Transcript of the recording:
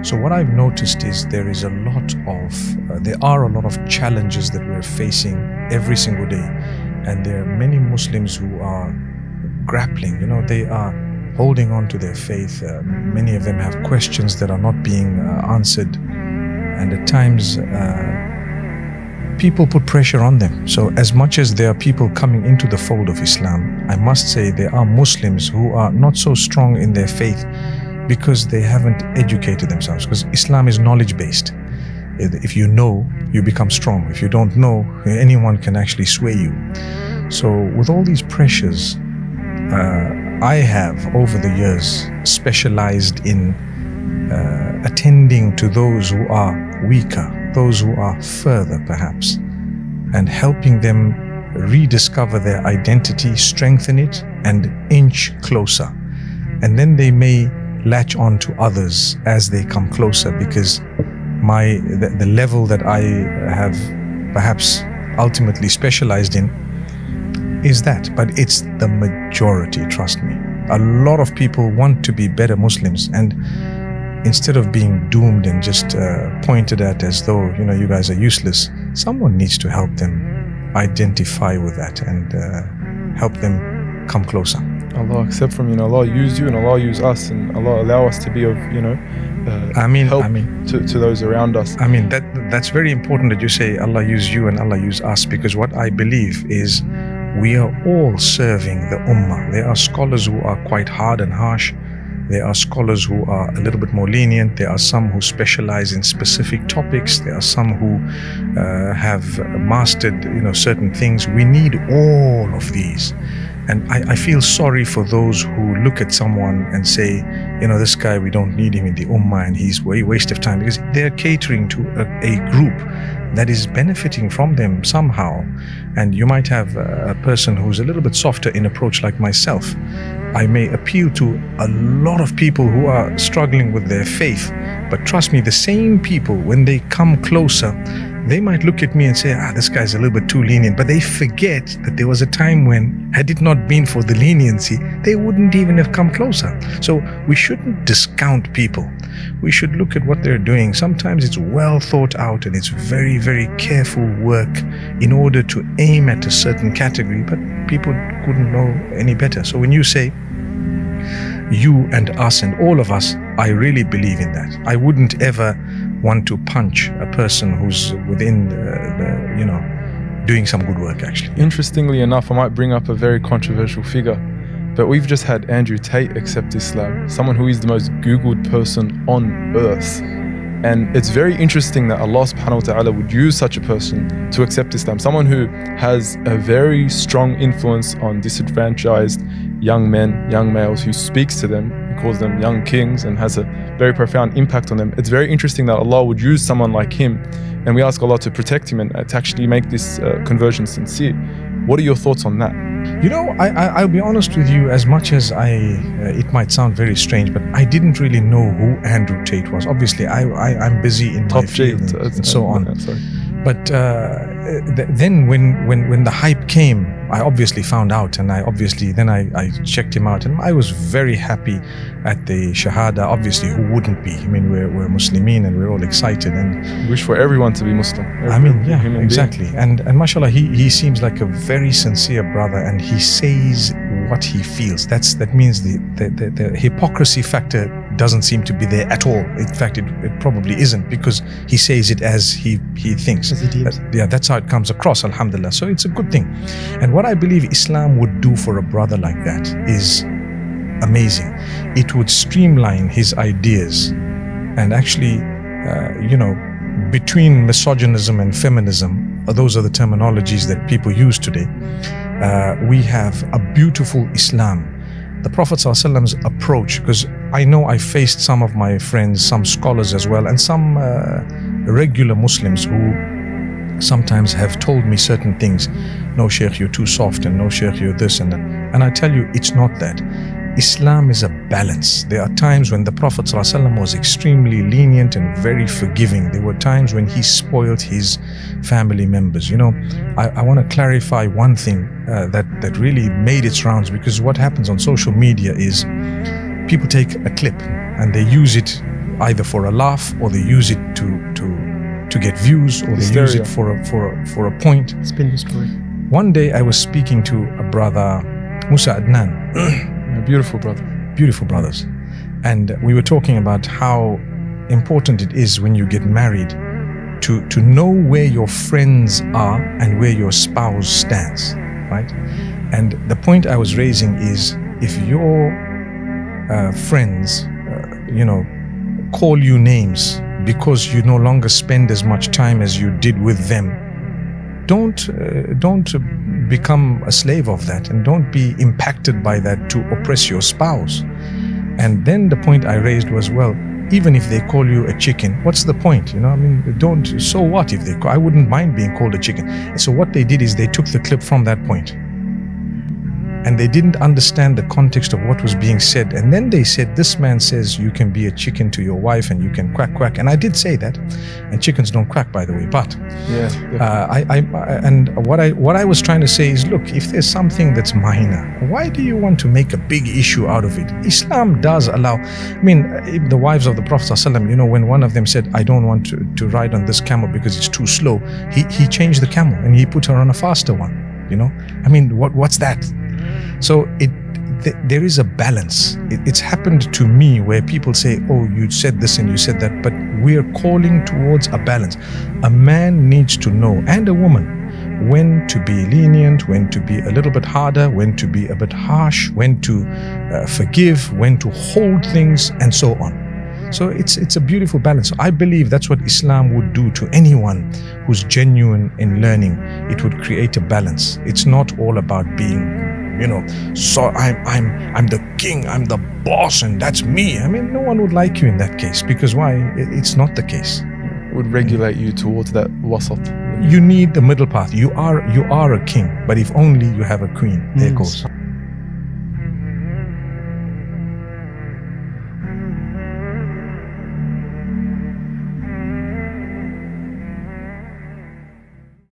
So what I've noticed is there are a lot of challenges that we're facing every single day. And there are many Muslims who are grappling, they are holding on to their faith. Many of them have questions that are not being answered. And at times, people put pressure on them. So as much as there are people coming into the fold of Islam, I must say there are Muslims who are not so strong in their faith because they haven't educated themselves. Because Islam is knowledge-based. If you know, you become strong. If you don't know, anyone can actually sway you. So with all these pressures, I have over the years specialized in attending to those who are weaker, those who are further perhaps, and helping them rediscover their identity, strengthen it, and inch closer. And then they may latch on to others as they come closer, because the level that I have perhaps ultimately specialized in is that, but it's the majority, trust me. A lot of people want to be better Muslims, and instead of being doomed and just pointed at as though, you guys are useless, someone needs to help them identify with that and help them come closer. Allah accept from you, Allah use you and Allah use us, and Allah allow us to be of, help to those around us. That's very important that you say Allah use you and Allah use us, because what I believe is we are all serving the ummah. There are scholars who are quite hard and harsh. There are scholars who are a little bit more lenient. There are some who specialize in specific topics. There are some who have mastered, certain things. We need all of these. And I feel sorry for those who look at someone and say, this guy, we don't need him in the ummah and he's a waste of time, because they're catering to a group that is benefiting from them somehow. And you might have a person who's a little bit softer in approach like myself. I may appeal to a lot of people who are struggling with their faith, but trust me, the same people, when they come closer, they might look at me and say, this guy's a little bit too lenient, but they forget that there was a time when, had it not been for the leniency, they wouldn't even have come closer. So we shouldn't discount people. We should look at what they're doing. Sometimes it's well thought out and it's very, very careful work in order to aim at a certain category, but people couldn't know any better. So when you say you and us and all of us, I really believe in that. I wouldn't ever want to punch a person who's within doing some good work, actually. Interestingly enough, I might bring up a very controversial figure, but we've just had Andrew Tate accept Islam, someone who is the most Googled person on earth. And it's very interesting that Allah subhanahu wa ta'ala would use such a person to accept Islam, someone who has a very strong influence on disadvantaged young men, young males, who speaks to them, he calls them young kings, and has a very profound impact on them. It's very interesting that Allah would use someone like him, and we ask Allah to protect him and to actually make this conversion sincere. What are your thoughts on that? I'll be honest with you, as much as it might sound very strange, but I didn't really know who Andrew Tate was. Obviously, I'm busy in my field and so on. But then when the hype came, I obviously found out, and I checked him out, and I was very happy at the Shahada. Obviously, who wouldn't be? We're Muslimin and we're all excited, and wish for everyone to be Muslim. Exactly. And mashallah, he seems like a very sincere brother, and he says what he feels. That means the hypocrisy factor doesn't seem to be there at all. In fact, it probably isn't, because he says it as he thinks. That's how it comes across, alhamdulillah. So it's a good thing. And what I believe Islam would do for a brother like that is amazing. It would streamline his ideas, and actually, between misogynism and feminism, those are the terminologies that people use today. We have a beautiful Islam. The Prophet ﷺ's approach, because I know I faced some of my friends, some scholars as well, and some regular Muslims who sometimes have told me certain things. No, Shaykh, you're too soft, and no, Shaykh, you're this and that. And I tell you, it's not that. Islam is a balance. There are times when the Prophet ﷺ was extremely lenient and very forgiving. There were times when he spoiled his family members. I want to clarify one thing that really made its rounds, because what happens on social media is people take a clip and they use it either for a laugh, or they use it to get views, or they use it for a point. Spin the story. One day I was speaking to a brother, Musa Adnan, A beautiful brother. beautiful brothers, and we were talking about how important it is when you get married to know where your friends are and where your spouse stands, right? And the point I was raising is, if your friends, call you names because you no longer spend as much time as you did with them, don't become a slave of that, and don't be impacted by that to oppress your spouse. And then the point I raised was, well, even if they call you a chicken, what's the point? So what if I wouldn't mind being called a chicken. So what they did is they took the clip from that point, and they didn't understand the context of what was being said. And then they said, this man says you can be a chicken to your wife and you can quack quack. And I did say that, and chickens don't quack, by the way. But what I was trying to say is, look, if there's something that's minor, why do you want to make a big issue out of it? Islam does allow. I mean, the wives of the Prophet ﷺ, when one of them said, I don't want to ride on this camel because it's too slow, he changed the camel and he put her on a faster one. I mean, what's that? So there is a balance. It's happened to me where people say, oh, you said this and you said that, but we're calling towards a balance. A man needs to know, and a woman, when to be lenient, when to be a little bit harder, when to be a bit harsh, when to forgive, when to hold things, and so on. So it's a beautiful balance. I believe that's what Islam would do to anyone who's genuine in learning. It would create a balance. It's not all about being, so I'm the king, I'm the boss, and that's me. I mean, no one would like you in that case, because why? It's not the case. It would regulate you towards that wasat. You need the middle path. You are a king, but if only you have a queen. There goes.